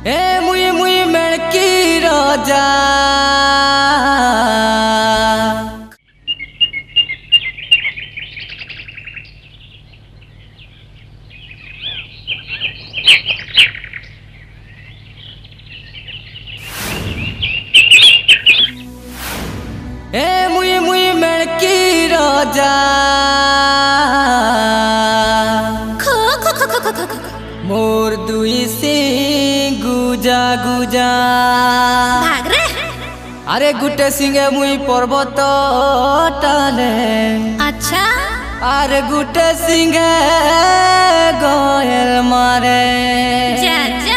ए मुई मुई मेड़की रोजा ए मुई मुई मेड़की रोजा मोर दुई सिंह गुजा गुजा भाग रे। अरे गुटे सिंगे मुई पर्वत टाले अच्छा अरे गुटे सिंगे गोयल मारे जा जा।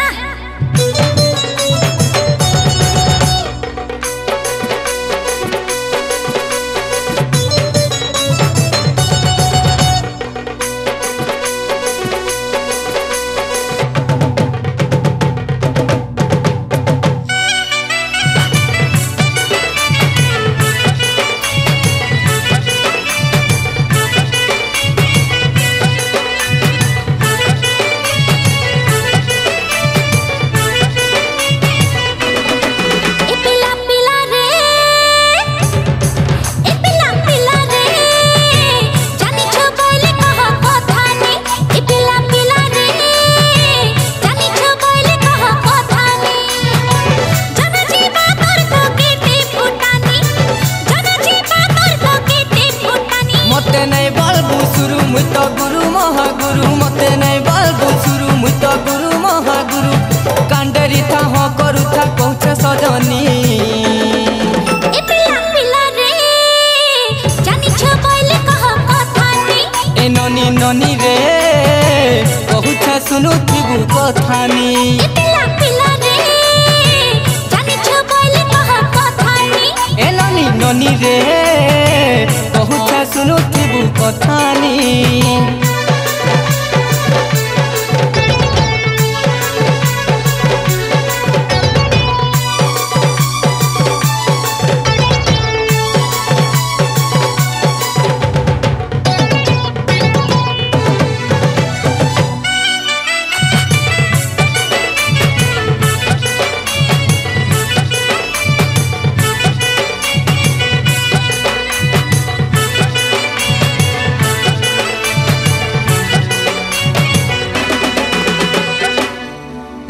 गुरु महागुरु मते नहीं बालबु सुरु मुई तो गुरु महागुरु कांडेरी था हो करू था पहुँचे सजनी ए पिला पिला रे जानी छ बोले कह कथानी ए ननी ननी रे पहुँचे सुनु थिबु कथानी ए पिला पिला रे जानी छ बोले कह कथानी ए ननी ननी रे पहुँचे सुनु थिबु कथानी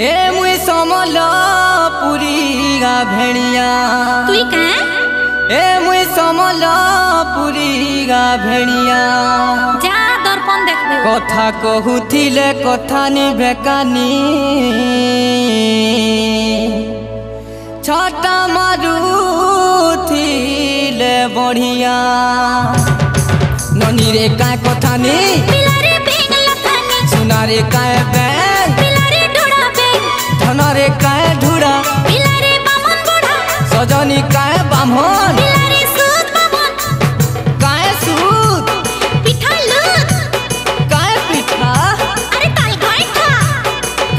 ए मुई समलपुरी गा भेड़िया तुई कहां ए मुई समलपुरी गा भेड़िया जा दर्पण देखबे कथा कहूथिले कथा निभेकानी छटा मारुथिले बढ़िया ननी रे काय कथा नी पिला रे बेंग लखानी सुना रे काय बेंग पिला रे ढोड़ा बेंग धन रे काय ढुड़ा पिला रे बामन बूढ़ा सजनी काय बामन पिला रे सूत बामन काय सूत पिठा लूत काय पिठा अरे ताल गाइठा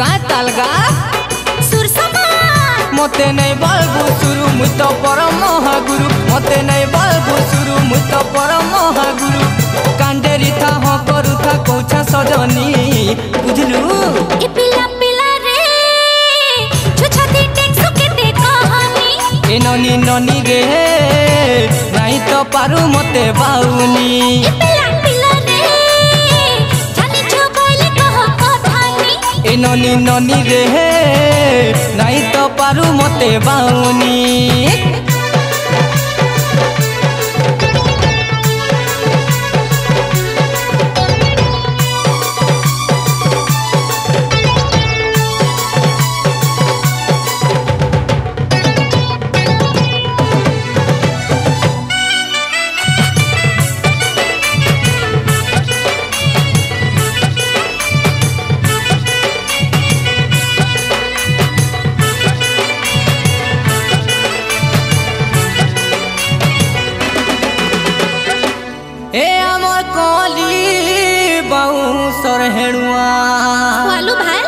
काय तालगा सुर समान मते नहीं बालबु सुरु मुई तो परम महागुरु मते नहीं बालबु सुरु मुई तो परम महागुरु कांडेरी था हो करू था कौछा सजनी बुझलू ए पिला पिला रे छुछाती टेक सुकेते कहानी ए ननी ननी रे नहीं तो पारू मते बाउनी ए पिला पिला रे जानी छ बोले कह कथानी ए ननी ननी रे नहीं तो पारू मते बाउनी ए अमर कली बाउंसर हेड़ुआ वालू भाई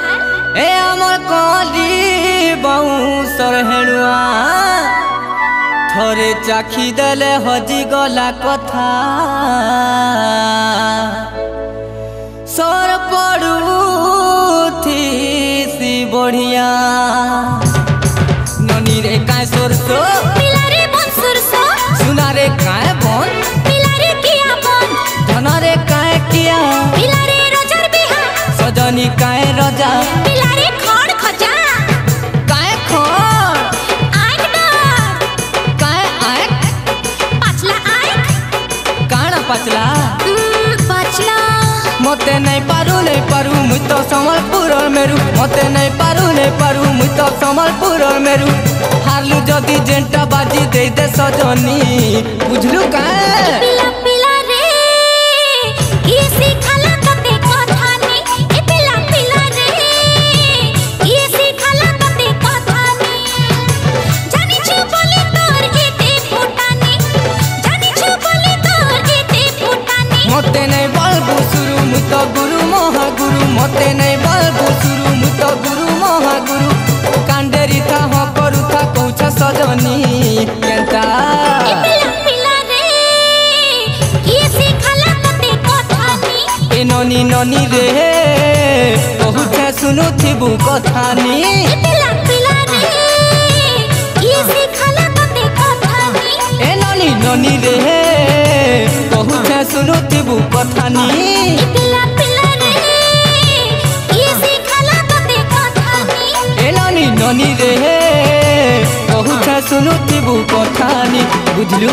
ए अमर कली बाउंसर हेड़ुआ थरे चाखी देले हजी गला कथा सर पड़ू थी सी बढ़िया काहे रजा पिलारे खड़ खजा काहे खड़ आँख डर काहे आँख पाचला आँख काना पचला पाचला मते नहीं पारू मुई तो संबलपुर मेरू मते नहीं पारू मुई तो संबलपुर मेरू हारलू जदी जेंटा बाजी दे दे सजनी बुझलू काहे पिला पिला रे ये सिखाला तते कथानी ए पिला पिला रे ये सिखाला तते कथानी जानी छु बोली तोर एते फुटानी जानी छु बोली तोर एते फुटानी मते नहीं बलबू शुरू मुई तो गुरु महागुरु मते नहीं बलबू शुरू मुई तो गुरु महागुरु कांडेरी था हो करू था कौछ सजनी केंता ए पिला पिला रे ये सिखाला तते कथानी ए ननी ननी रे बहुत सुनु थिबू कथानी ए पिला पिला रे ये सिखाला तते कथानी ए ननी ननी रे बहुत सुनु थिबू कथानी ए पिला पिला रे ये सिखाला तते कथानी ए ननी ननी रे बहुत सुनु थिबू कथानी बुझलू।